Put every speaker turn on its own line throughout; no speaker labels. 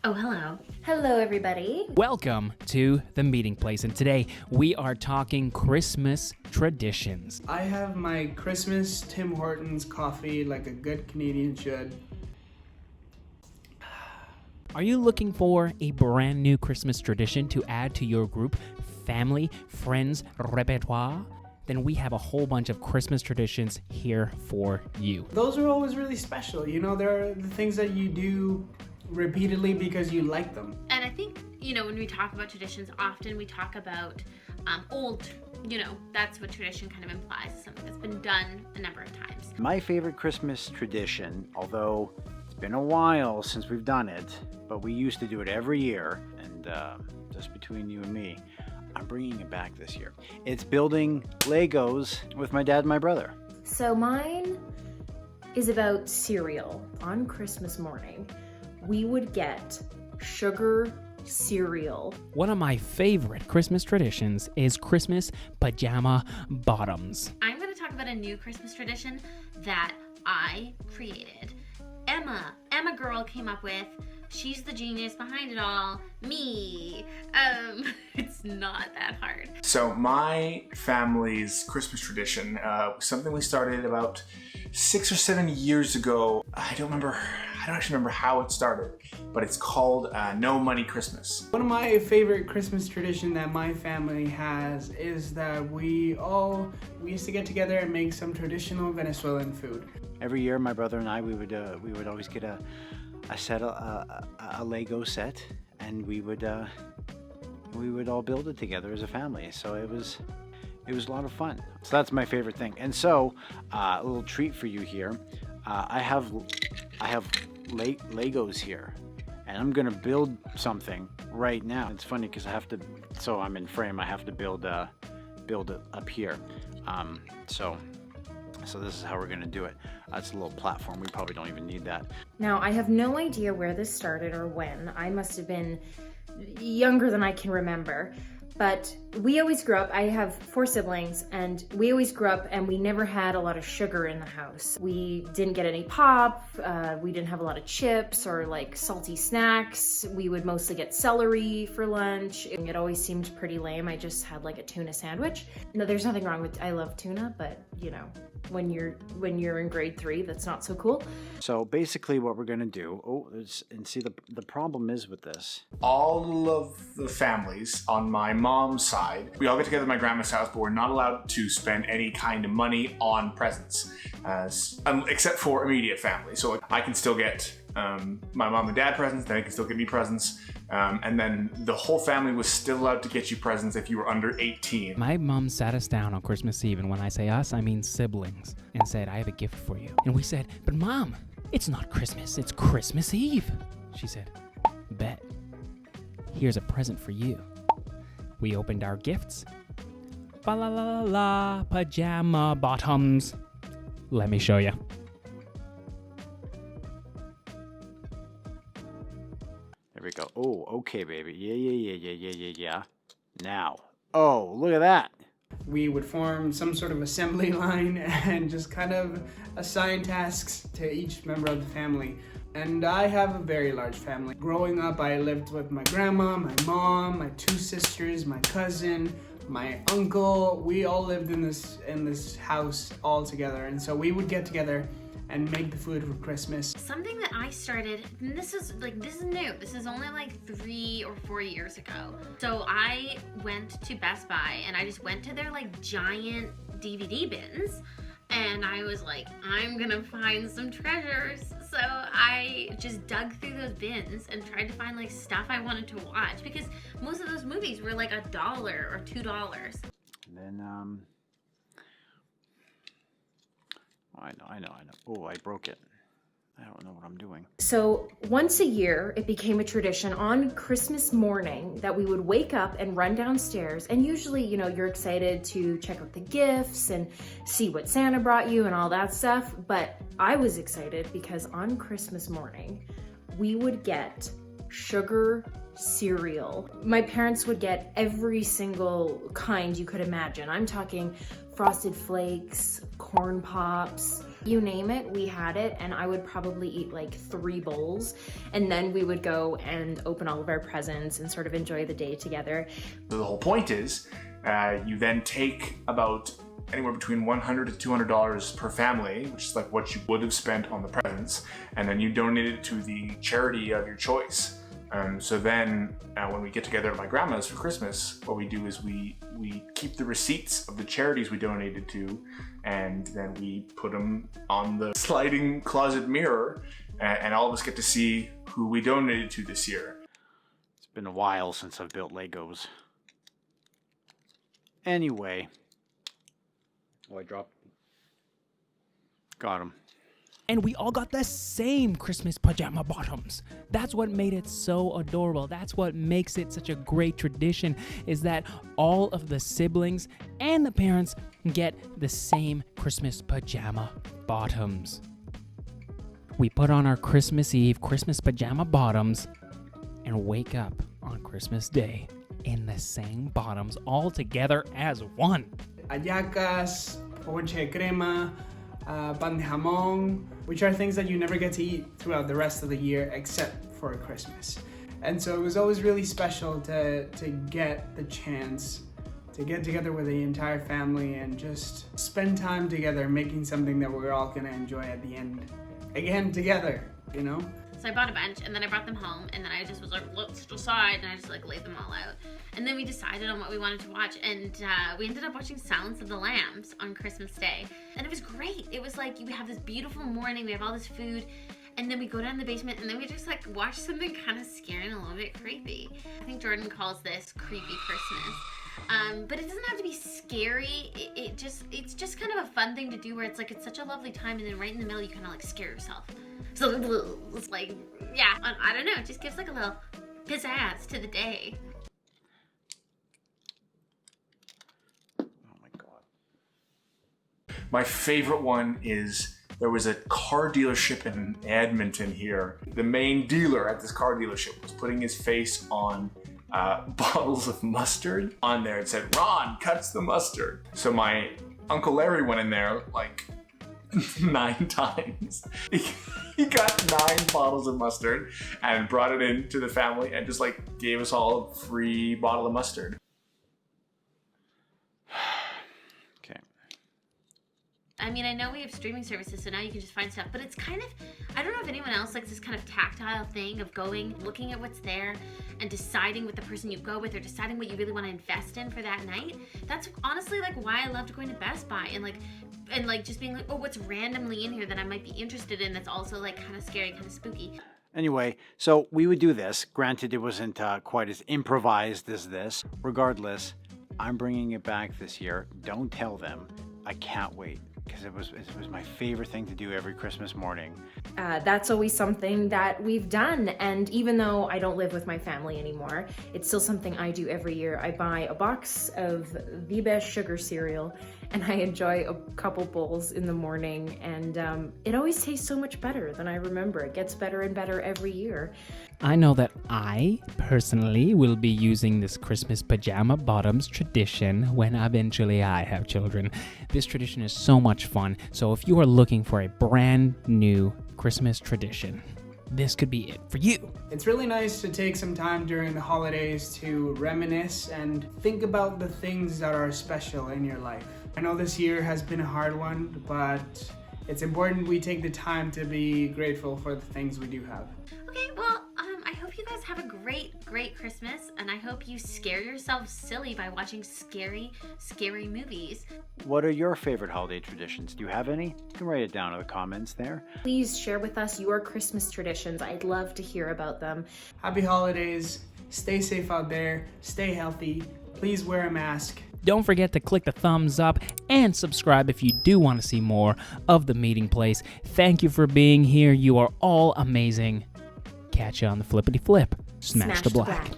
Oh, hello.
Hello, everybody.
Welcome to The Meeting Place, and today we are talking Christmas traditions.
I have my Christmas Tim Hortons coffee like a good Canadian should.
Are you looking for a brand new Christmas tradition to add to your group, family, friends repertoire? Then we have a whole bunch of Christmas traditions here for you.
Those are always really special. You know, they're the things that you do repeatedly because you like them.
And I think, when we talk about traditions, often we talk about old, that's what tradition kind of implies, something that's been done a number of times.
My favorite Christmas tradition, although it's been a while since we've done it, but we used to do it every year, and just between you and me, I'm bringing it back this year. It's building Legos with my dad and my brother.
So mine is about cereal. On Christmas morning, we would get sugar cereal.
One of my favorite Christmas traditions is Christmas pajama bottoms.
I'm going to talk about a new Christmas tradition that I created. Emma girl came up with. She's the genius behind it all. Me. It's not that hard.
So my family's Christmas tradition was something we started about 6 or 7 years ago. I don't actually remember how it started, but it's called No Money Christmas.
One of my favorite Christmas tradition that my family has is that we used to get together and make some traditional Venezuelan food.
Every year, my brother and I, we would always get a Lego set, and we would all build it together as a family. So it was a lot of fun. So that's my favorite thing. And so a little treat for you here. I have Legos here, and I'm gonna build something right now. It's funny because so I'm in frame. I have to build it up here. So this is how we're gonna do it. It's a little platform. We probably don't even need that.
Now, I have no idea where this started or when. I must have been younger than I can remember. But we always grew up, I have 4 siblings, and we always grew up and we never had a lot of sugar in the house. We didn't get any pop, we didn't have a lot of chips or like salty snacks. We would mostly get celery for lunch. It always seemed pretty lame. I just had like a tuna sandwich. No, there's nothing wrong with, I love tuna, but when you're in grade 3, that's not so cool.
So basically what we're gonna do, and see the problem is with this.
All of the families on my mom's side, we all get together at my grandma's house, but we're not allowed to spend any kind of money on presents, except for immediate family. So I can still get my mom and dad presents, then they can still get me presents, and then the whole family was still allowed to get you presents if you were under 18.
My mom sat us down on Christmas Eve, and when I say us, I mean siblings, and said, I have a gift for you. And we said, but Mom, it's not Christmas, it's Christmas Eve. She said, bet. Here's a present for you. We opened our gifts. Fa la la la la, pajama bottoms. Let me show you.
There we go. Oh, okay, baby. Yeah. Now. Oh, look at that.
We would form some sort of assembly line and just kind of assign tasks to each member of the family. And I have a very large family. Growing up, I lived with my grandma, my mom, my 2 sisters, my cousin, my uncle. We all lived in this house all together. And so we would get together and make the food for Christmas.
Something that I started, and this is new. This is only like 3 or 4 years ago. So I went to Best Buy and I just went to their like giant DVD bins. And I was like, I'm gonna find some treasures. So I just dug through those bins and tried to find like stuff I wanted to watch, because most of those movies were like $1 or $2.
And then, I know. Oh, I broke it. I don't know what I'm doing.
So once a year, it became a tradition on Christmas morning that we would wake up and run downstairs. And usually, you're excited to check out the gifts and see what Santa brought you and all that stuff. But I was excited because on Christmas morning, we would get sugar cereal. My parents would get every single kind you could imagine. I'm talking Frosted Flakes, Corn Pops, You name it, we had it, and I would probably eat like 3 bowls, and then we would go and open all of our presents and sort of enjoy the day together.
So the whole point is, you then take about anywhere between $100 to $200 per family, which is like what you would have spent on the presents, and then you donate it to the charity of your choice. So then when we get together at my grandma's for Christmas, what we do is we keep the receipts of the charities we donated to, and then we put them on the sliding closet mirror, and all of us get to see who we donated to this year.
It's been a while since I've built Legos. Anyway. Oh, I dropped. Got him.
And we all got the same Christmas pajama bottoms. That's what made it so adorable. That's what makes it such a great tradition, is that all of the siblings and the parents get the same Christmas pajama bottoms. We put on our Christmas Eve Christmas pajama bottoms and wake up on Christmas Day in the same bottoms all together as one.
Hallacas, ponche de crema, pan de jamón, which are things that you never get to eat throughout the rest of the year except for Christmas. And so it was always really special to get the chance to get together with the entire family and just spend time together making something that we're all gonna enjoy at the end. Again, together, you know?
So I bought a bunch, and then I brought them home, and then I just was like, let's decide, and I just like laid them all out. And then we decided on what we wanted to watch, and we ended up watching Silence of the Lambs on Christmas Day. And it was great. It was like, we have this beautiful morning, we have all this food, and then we go down in the basement, and then we just like watch something kind of scary and a little bit creepy. I think Jordan calls this creepy Christmas. But it doesn't have to be scary. It's just kind of a fun thing to do where it's like, it's such a lovely time, and then right in the middle you kind of like scare yourself. So it's like, yeah, I don't know, it just gives like a little pizzazz to the day.
Oh my God.
My favorite one is, there was a car dealership in Edmonton here. The main dealer at this car dealership was putting his face on bottles of mustard on there. It said, "Ron cuts the mustard." So my Uncle Larry went in there like 9 times. He got 9 bottles of mustard and brought it in to the family and just like gave us all a free bottle of mustard.
Okay.
I mean, I know we have streaming services, so now you can just find stuff, but it's kind of, I don't know if anyone else likes this kind of tactile thing of going, looking at what's there, and deciding with the person you go with, or deciding what you really want to invest in for that night. That's honestly like why I loved going to Best Buy, and like just being like, oh, what's randomly in here that I might be interested in that's also like kind of scary, kind of spooky.
Anyway, so we would do this. Granted, it wasn't quite as improvised as this. Regardless, I'm bringing it back this year. Don't tell them. I can't wait, because it was my favorite thing to do every Christmas morning.
That's always something that we've done, and even though I don't live with my family anymore, it's still something I do every year. I buy a box of the best sugar cereal, and I enjoy a couple bowls in the morning, and it always tastes so much better than I remember. It gets better and better every year.
I know that I, personally, will be using this Christmas pajama bottoms tradition when eventually I have children. This tradition is so much fun, so if you are looking for a brand new Christmas tradition, this could be it for you.
It's really nice to take some time during the holidays to reminisce and think about the things that are special in your life. I know this year has been a hard one, but it's important we take the time to be grateful for the things we do have.
Okay, well, I hope you guys have a great Christmas, and I hope you scare yourselves silly by watching scary movies.
What are your favorite holiday traditions? Do you have any? You can write it down in the comments there.
Please share with us your Christmas traditions. I'd love to hear about them.
Happy holidays, stay safe out there, stay healthy, please wear a mask.
Don't forget to click the thumbs up and subscribe if you do want to see more of The Meeting Place. Thank you for being here. You are all amazing. Catch you on the flippity flip. Smash the black.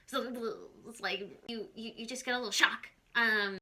So it's like you just get a little shock.